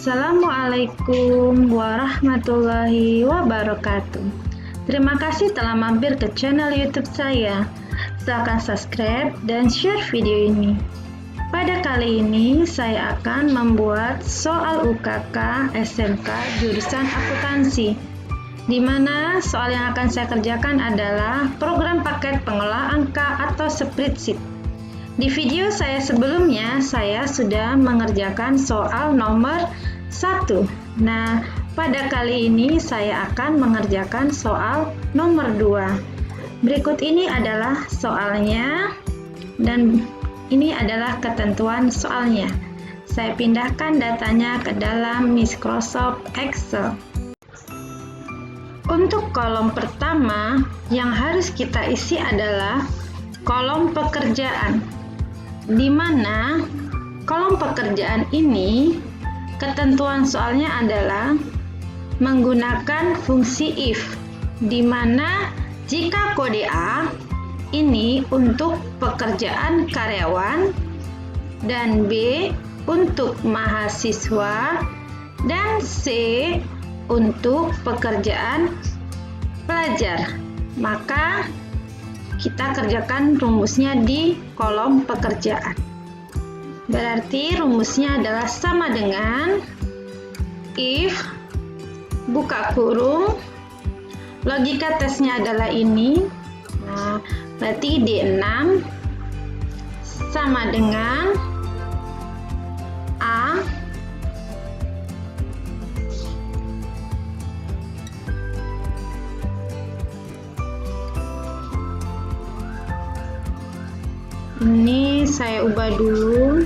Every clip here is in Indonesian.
Assalamualaikum warahmatullahi wabarakatuh. Terima kasih telah mampir ke channel YouTube saya. Silakan subscribe dan share video ini. Pada kali ini saya akan membuat soal UKK SMK jurusan akuntansi, di mana soal yang akan saya kerjakan adalah program paket pengolah angka atau spreadsheet. Di video saya sebelumnya, saya sudah mengerjakan soal nomor 1. Nah, pada kali ini saya akan mengerjakan soal nomor 2. Berikut ini adalah soalnya, dan ini adalah ketentuan soalnya. Saya pindahkan datanya ke dalam Microsoft Excel. Untuk kolom pertama, yang harus kita isi adalah kolom pekerjaan, di mana kolom pekerjaan ini ketentuan soalnya adalah menggunakan fungsi if, di mana jika kode A ini untuk pekerjaan karyawan dan B untuk mahasiswa dan C untuk pekerjaan pelajar, maka kita kerjakan rumusnya di kolom pekerjaan. Berarti rumusnya adalah sama dengan if, buka kurung, logika tesnya adalah ini. Nah, berarti D6 sama dengan A ini saya ubah dulu.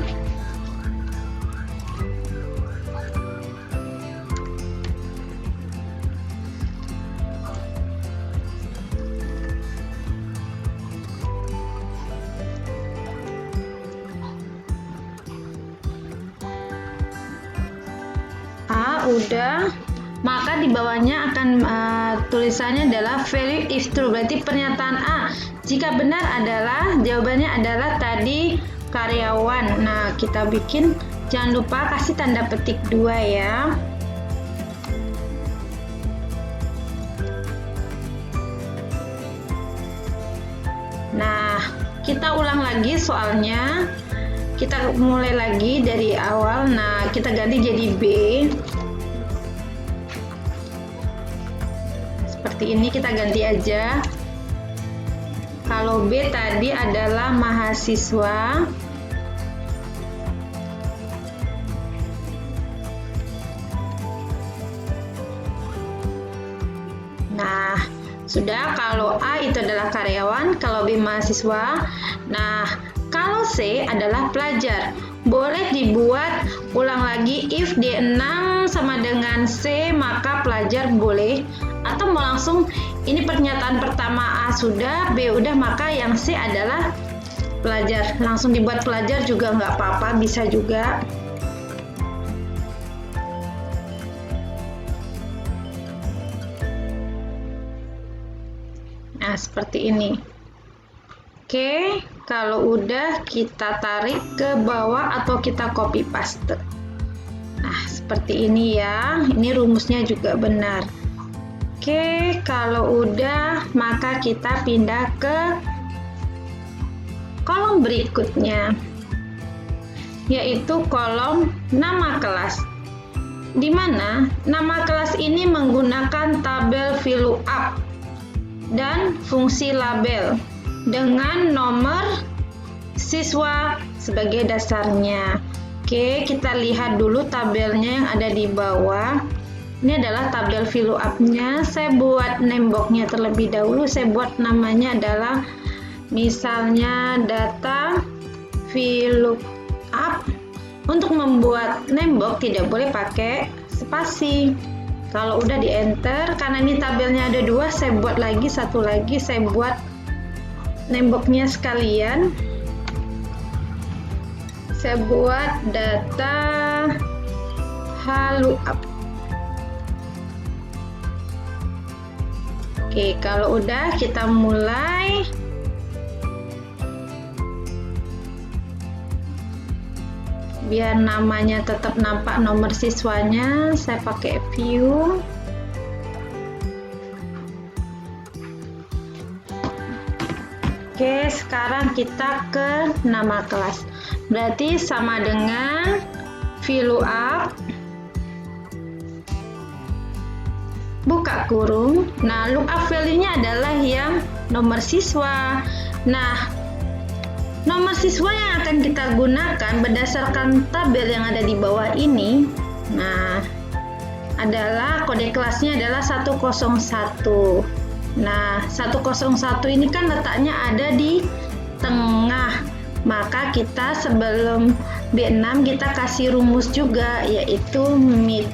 Udah, maka di bawahnya akan tulisannya adalah value if true, berarti pernyataan A jika benar adalah jawabannya adalah tadi karyawan. Nah, kita bikin, jangan lupa kasih tanda petik 2 ya. Nah, kita ulang lagi soalnya, kita mulai lagi dari awal. Nah, kita ganti jadi B. Seperti ini kita ganti aja. Kalau B tadi adalah mahasiswa, nah sudah. Kalau A itu adalah karyawan, kalau B mahasiswa. Nah, kalau C adalah pelajar. Boleh dibuat ulang lagi, if D6 sama dengan C maka pelajar boleh, atau mau langsung ini pernyataan pertama A sudah, B udah, maka yang C adalah pelajar. Langsung dibuat pelajar juga nggak apa-apa, bisa juga. Nah, seperti ini. Oke, kalau udah kita tarik ke bawah atau kita copy paste. Nah, seperti ini ya. Ini rumusnya juga benar. Oke, kalau udah maka kita pindah ke kolom berikutnya, yaitu kolom nama kelas, di mana nama kelas ini menggunakan tabel VLOOKUP dan fungsi label dengan nomor siswa sebagai dasarnya. Oke, kita lihat dulu tabelnya yang ada di bawah. Ini adalah tabel VLOOKUP-nya. Saya buat name-box-nya terlebih dahulu. Saya buat namanya adalah misalnya data VLOOKUP. Untuk membuat name-box tidak boleh pakai spasi. Kalau udah di enter, karena ini tabelnya ada 2, saya buat lagi satu lagi. Saya buat name-box-nya sekalian. Saya buat data VLOOKUP. Oke, kalau udah kita mulai. biar namanya tetap nampak nomor siswanya, saya pakai view. Oke, sekarang kita ke nama kelas. Berarti sama dengan VLOOKUP, buka kurung. Nah, lookup value-nya adalah yang nomor siswa. Nah, nomor siswa yang akan kita gunakan berdasarkan tabel yang ada di bawah ini. Nah, adalah kode kelasnya adalah 101. Nah, 101 ini kan letaknya ada di tengah. Maka kita sebelum B6 kita kasih rumus juga, yaitu mid.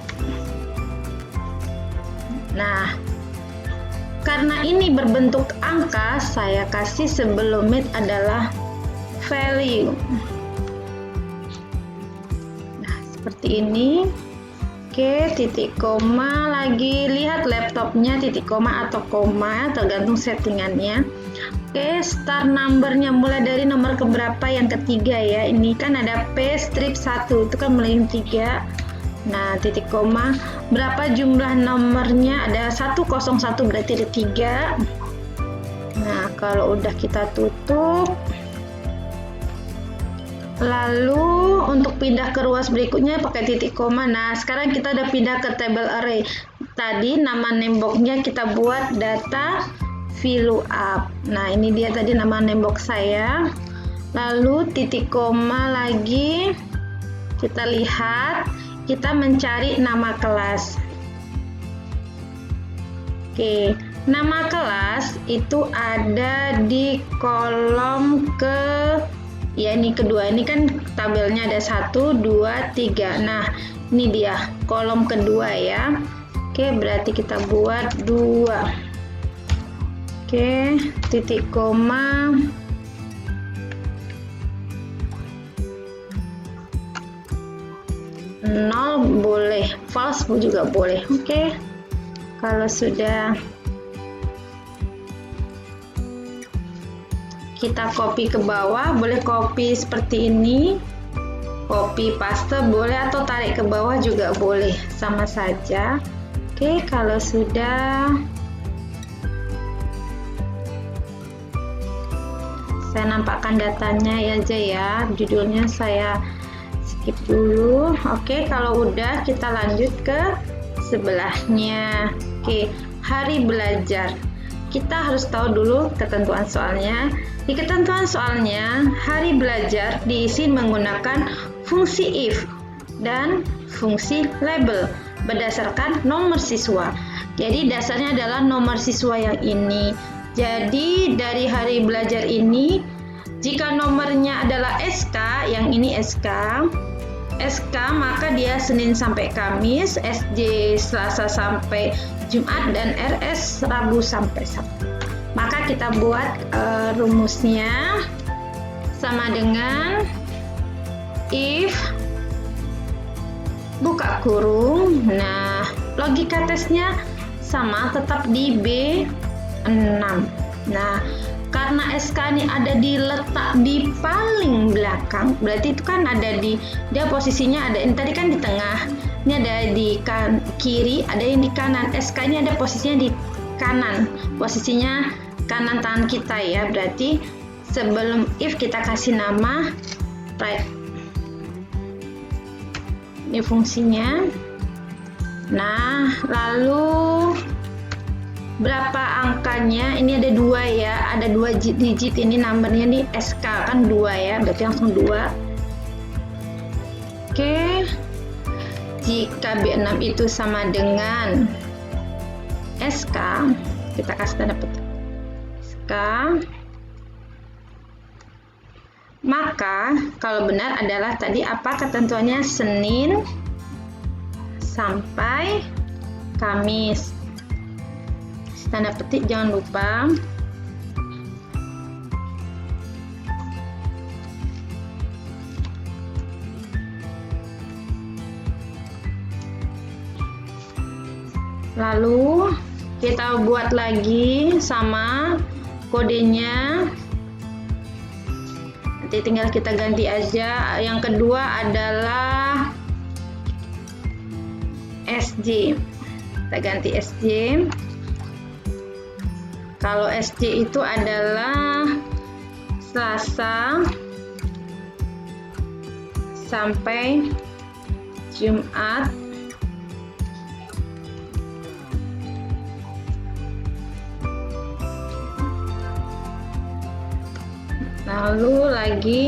Nah, karena ini berbentuk angka, saya kasih sebelum mid adalah value. Nah, seperti ini. Oke, titik koma lagi, lihat laptopnya titik koma atau koma, tergantung settingannya. Oke, start numbernya mulai dari nomor keberapa, yang ketiga ya. Ini kan ada P strip 1, itu kan mulai yang 3. Nah, titik koma, berapa jumlah nomornya, ada 101, berarti ada 3. Nah, kalau udah kita tutup, lalu untuk pindah ke ruas berikutnya pakai titik koma. Nah, sekarang kita udah pindah ke table array. Tadi nama namebox-nya kita buat data VLOOKUP. Nah, ini dia tadi nama namebox saya. Lalu titik koma lagi. Kita lihat, kita mencari nama kelas. Oke, nama kelas itu ada di kolom ya ini kedua, ini kan tabelnya ada 1, 2, 3. Nah, ini dia kolom kedua ya. Oke, berarti kita buat 2. Oke, titik koma. Nol boleh, false juga boleh. Oke, kalau sudah kita copy ke bawah, boleh copy seperti ini, copy paste boleh, atau tarik ke bawah juga boleh, sama saja. Oke, kalau sudah, saya nampakkan datanya aja ya, judulnya saya skip dulu. Oke, kalau udah kita lanjut ke sebelahnya. Oke, hari belajar. Kita harus tahu dulu ketentuan soalnya. Di ketentuan soalnya, hari belajar diisi menggunakan fungsi if dan fungsi label berdasarkan nomor siswa. Jadi dasarnya adalah nomor siswa yang ini. Jadi dari hari belajar ini, jika nomornya adalah SK, yang ini SK, maka dia Senin sampai Kamis, SJ Selasa sampai Jumat, dan RS Rabu sampai Sabtu. Maka kita buat rumusnya sama dengan if buka kurung. Nah, logika tesnya sama, tetap di B6. Nah, karena SK ini ada di letak di paling belakang, berarti itu kan ada di, dia posisinya ada, ini tadi kan di tengah, ini ada di kiri, ada yang di kanan. SK ini ada posisinya di kanan, posisinya kanan tangan kita ya, berarti sebelum if kita kasih nama right. Ini fungsinya. Nah, lalu berapa angkanya? Ini ada 2 ya, ada 2 digit ini nomornya di SK kan 2 ya, berarti langsung 2. Oke, jika B6 itu sama dengan SK, kita kasih tanda petik SK, maka kalau benar adalah tadi apa ketentuannya, Senin sampai Kamis. Tanda petik jangan lupa. Lalu kita buat lagi sama kodenya nanti tinggal kita ganti aja. Yang kedua adalah SJ. Kita ganti SJ. Kalau SJ itu adalah Selasa sampai Jumat. Lalu lagi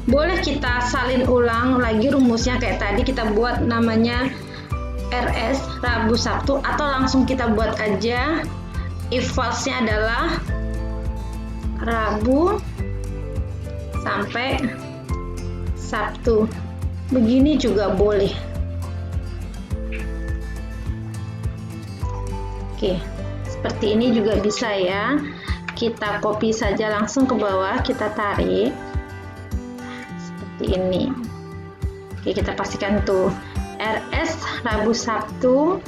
boleh kita salin ulang lagi rumusnya kayak tadi kita buat namanya RS Rabu Sabtu, atau langsung kita buat aja if false-nya adalah Rabu sampai Sabtu. Begini juga boleh. Oke, seperti ini juga bisa ya. Kita copy saja langsung ke bawah, kita tarik seperti ini. Oke, kita pastikan tuh RS Rabu Sabtu.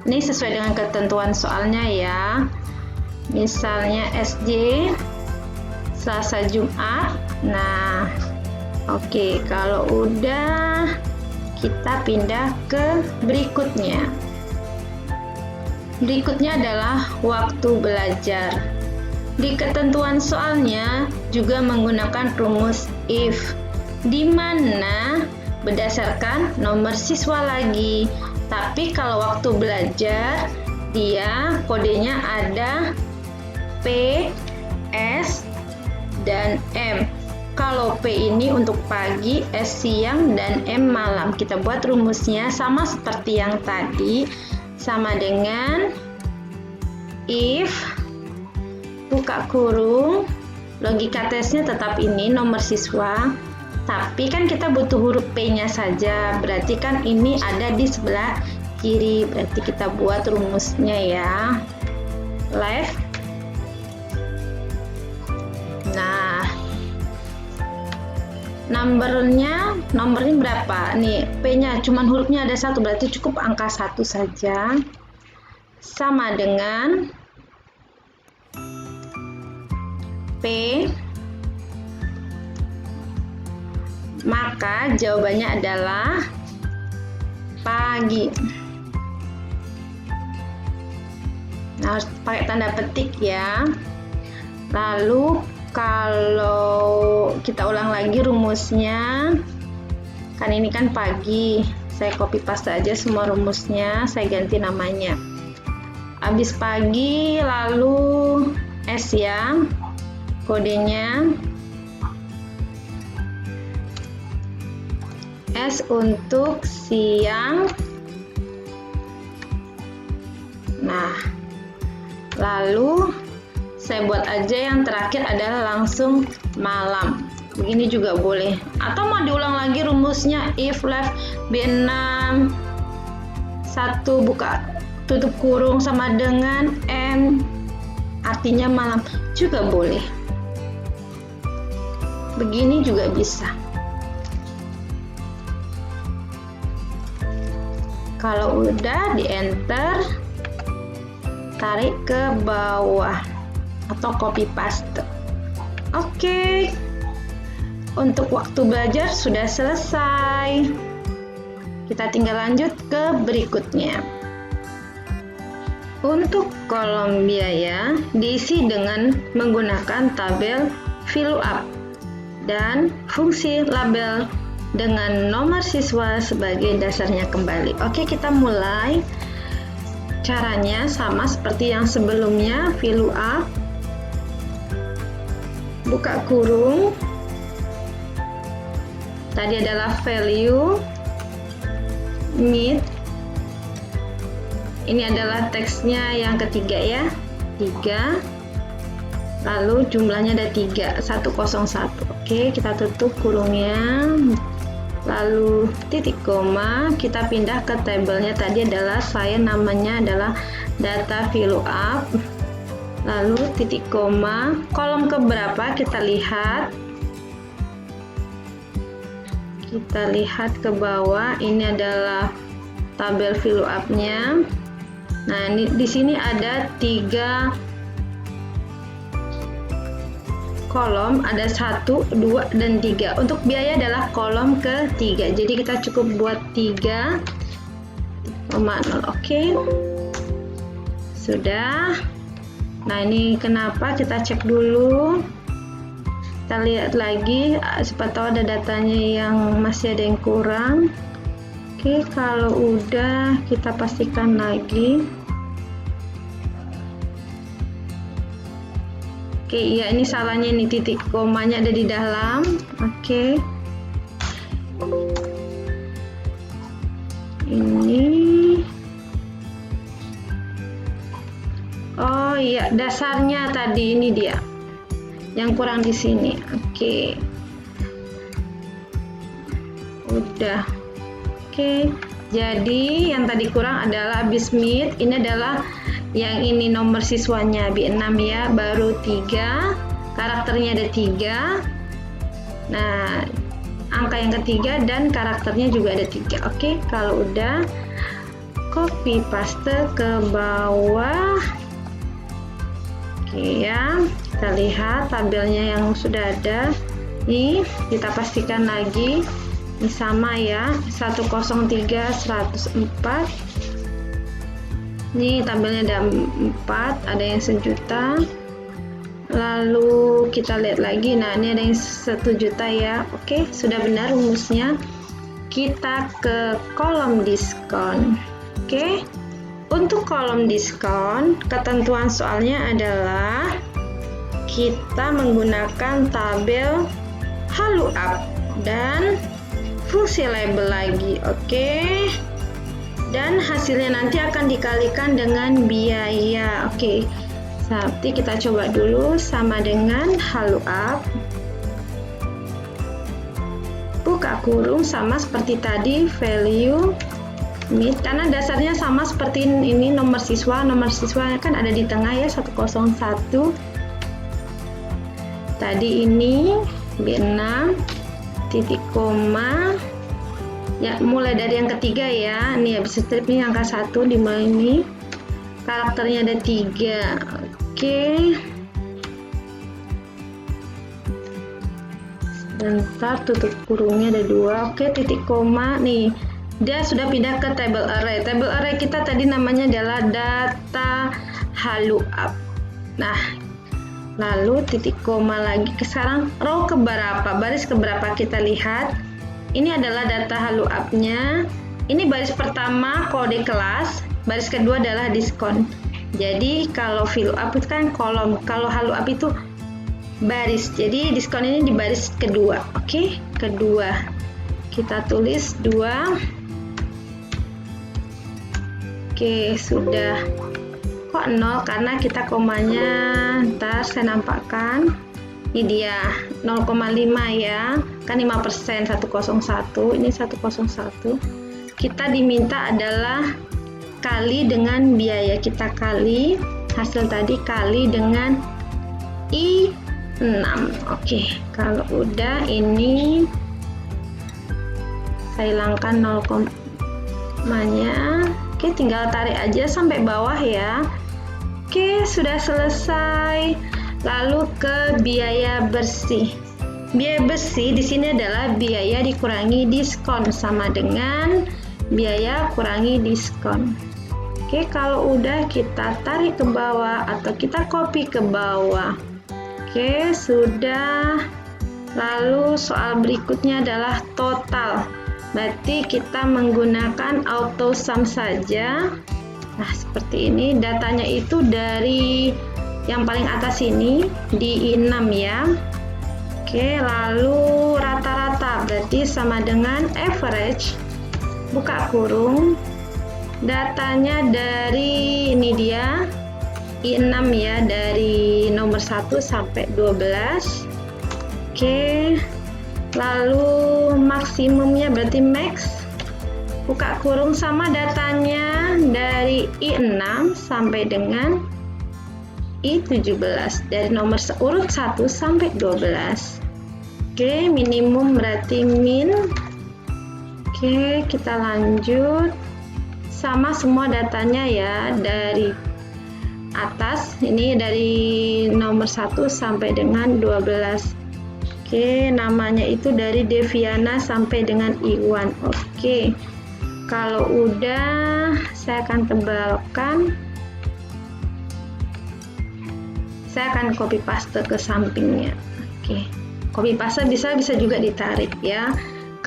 Ini sesuai dengan ketentuan soalnya ya. Misalnya SJ Selasa Jumat. Nah, oke, kalau udah kita pindah ke berikutnya. Berikutnya adalah waktu belajar. Di ketentuan soalnya juga menggunakan rumus if, di mana berdasarkan nomor siswa lagi. Tapi kalau waktu belajar dia kodenya ada P, S, dan M. Kalau P ini untuk pagi, S siang, dan M malam. Kita buat rumusnya sama seperti yang tadi, sama dengan if buka kurung, logika tesnya tetap ini nomor siswa, tapi kan kita butuh huruf P-nya saja, berarti kan ini ada di sebelah kiri, berarti kita buat rumusnya ya, left. Nah, nomornya berapa nih? P-nya cuman hurufnya ada satu, berarti cukup angka 1 saja, sama dengan P, maka jawabannya adalah pagi. Nah, harus pakai tanda petik ya. Lalu kalau kita ulang lagi rumusnya, kan ini kan pagi, saya copy paste aja semua rumusnya, saya ganti namanya. Habis pagi lalu S ya, kodenya S untuk siang. Nah, lalu saya buat aja yang terakhir adalah langsung malam. Begini juga boleh. Atau mau diulang lagi rumusnya if left B6 1 buka tutup kurung sama dengan M artinya malam juga boleh. Begini juga bisa. Kalau udah di enter, tarik ke bawah atau copy paste. Oke. Untuk waktu belajar sudah selesai. Kita tinggal lanjut ke berikutnya. Untuk kolom biaya diisi dengan menggunakan tabel VLOOKUP dan fungsi label dengan nomor siswa sebagai dasarnya kembali. Oke, kita mulai. Caranya sama seperti yang sebelumnya, VLOOKUP, buka kurung, tadi adalah value, mid, ini adalah teksnya yang ketiga ya, 3, lalu jumlahnya ada 3, 101. Oke, kita tutup kurungnya, lalu titik koma, kita pindah ke tabelnya. Tadi adalah saya namanya adalah data VLOOKUP, lalu titik koma, kolom keberapa kita lihat ke bawah. Ini adalah tabel VLOOKUP-nya. Nah, ini di sini ada 3 kolom ada 1, 2, dan 3. Untuk biaya adalah kolom ketiga. Jadi kita cukup buat 3,0. Oke. Sudah. Nah, ini kenapa? Kita cek dulu. Kita lihat lagi, siapa tahu ada datanya yang masih ada yang kurang. Oke, kalau udah kita pastikan lagi. Oke, iya ini salahnya, ini titik komanya ada di dalam. Oke. Ini. Oh iya, dasarnya tadi ini dia. Yang kurang di sini. Oke. Udah. Oke. Jadi yang tadi kurang adalah Bismith. Ini adalah yang ini nomor siswanya B6 ya, baru 3, karakternya ada 3. Nah, angka yang ketiga dan karakternya juga ada 3. Oke, kalau udah copy paste ke bawah. Oke ya, kita lihat tabelnya yang sudah ada. Nih, kita pastikan lagi. Ini sama ya, 103 104. Nih tabelnya ada 4, ada yang 1 juta. Lalu kita lihat lagi, nah ini ada yang 1 juta ya. Oke, sudah benar rumusnya. Kita ke kolom diskon. Oke, untuk kolom diskon, ketentuan soalnya adalah kita menggunakan tabel Halu Up dan fungsi label lagi. Oke. Dan hasilnya nanti akan dikalikan dengan biaya. Oke. Nanti kita coba dulu sama dengan Halu Up. Buka kurung sama seperti tadi value mid, karena dasarnya sama seperti ini nomor siswa kan ada di tengah ya, 101. Tadi ini B6 titik koma ya, mulai dari yang ketiga ya. Ini habis strip ini angka 1 dimulai ini. Karakternya ada 3. Oke. Bentar, tutup kurungnya ada 2. Oke, titik koma nih. Dia sudah pindah ke table array. Table array kita tadi namanya adalah data Halu Up. Nah, lalu titik koma lagi. Sekarang row keberapa, baris keberapa kita lihat. Ini adalah data Halu Up-nya. Ini baris pertama kode kelas, baris kedua adalah diskon. Jadi kalau fill up itu kan kolom, kalau Halu Up itu baris. Jadi diskon ini di baris kedua. Oke, kedua. Kita tulis 2. Oke, sudah. Kok 0? Karena kita komanya, ntar saya nampakkan. Ini dia 0,5 ya, kan 5%, 101, ini 101. Kita diminta adalah kali dengan biaya, kita kali hasil tadi kali dengan I6. Oke, kalau udah ini saya hilangkan 0,nya. Oke, tinggal tarik aja sampai bawah ya. Oke, sudah selesai. Lalu ke biaya bersih. Biaya bersih di sini adalah biaya dikurangi diskon, sama dengan biaya kurangi diskon. Oke, kalau udah kita tarik ke bawah atau kita copy ke bawah. Oke, sudah. Lalu soal berikutnya adalah total. Berarti kita menggunakan auto sum saja. Nah, seperti ini. Datanya itu dari yang paling atas ini di I6 ya. Oke, lalu rata-rata berarti sama dengan average. Buka kurung. Datanya dari ini dia I6 ya, dari nomor 1 sampai 12. Oke. Lalu maksimumnya berarti max. Buka kurung sama datanya dari I6 sampai dengan I17, dari nomor urut 1 sampai 12. Oke, minimum berarti min. Oke, kita lanjut. Sama semua datanya ya, dari atas, ini dari nomor 1 sampai dengan 12. Oke, namanya itu dari Deviana sampai dengan Iwan. Oke, kalau udah saya akan tebalkan, saya akan copy paste ke sampingnya. Oke, copy paste bisa juga ditarik ya.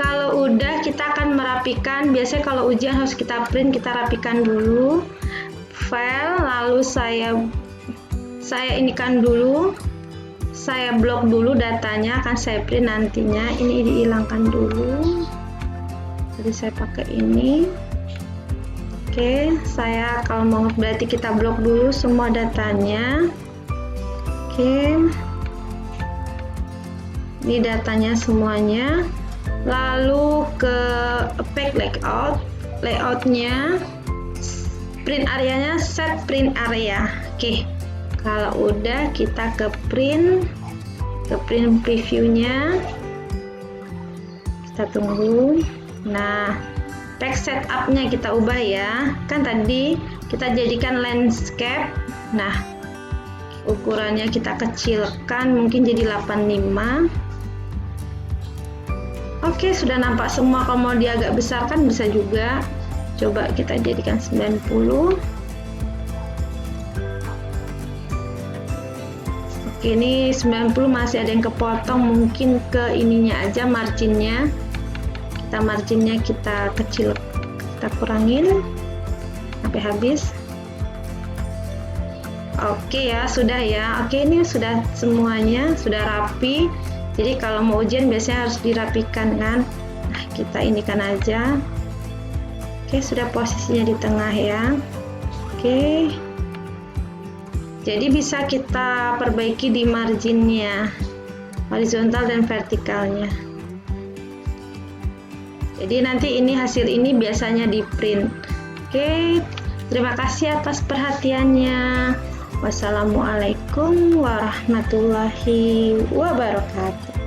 Kalau udah, kita akan merapikan. Biasanya kalau ujian harus kita print, kita rapikan dulu file, lalu saya inikan dulu, saya blok dulu datanya, akan saya print nantinya. Ini dihilangkan dulu, jadi saya pakai ini. Oke, saya kalau mau, berarti kita blok dulu semua datanya. Oke, ini datanya semuanya. Lalu ke pack layoutnya, print areanya, set print area. Oke, kalau udah, kita ke print previewnya, kita tunggu. Nah, text setupnya kita ubah ya, kan tadi kita jadikan landscape. Nah, ukurannya kita kecilkan, mungkin jadi 85. Oke, sudah nampak semua. Kalau mau dia agak besar kan bisa juga. Coba kita jadikan 90. Oke, ini 90 masih ada yang kepotong, mungkin ke ininya aja, marginnya. Marginnya kita kecil, kita kurangin sampai habis. Oke ya, sudah ya. Oke, ini sudah semuanya, sudah rapi. Jadi kalau mau ujian biasanya harus dirapikan kan. Nah, kita inikan aja. Oke, sudah posisinya di tengah ya. Oke, jadi bisa kita perbaiki di marginnya, horizontal dan vertikalnya. Jadi nanti ini hasil ini biasanya di print. Oke, terima kasih atas perhatiannya. Wassalamualaikum warahmatullahi wabarakatuh.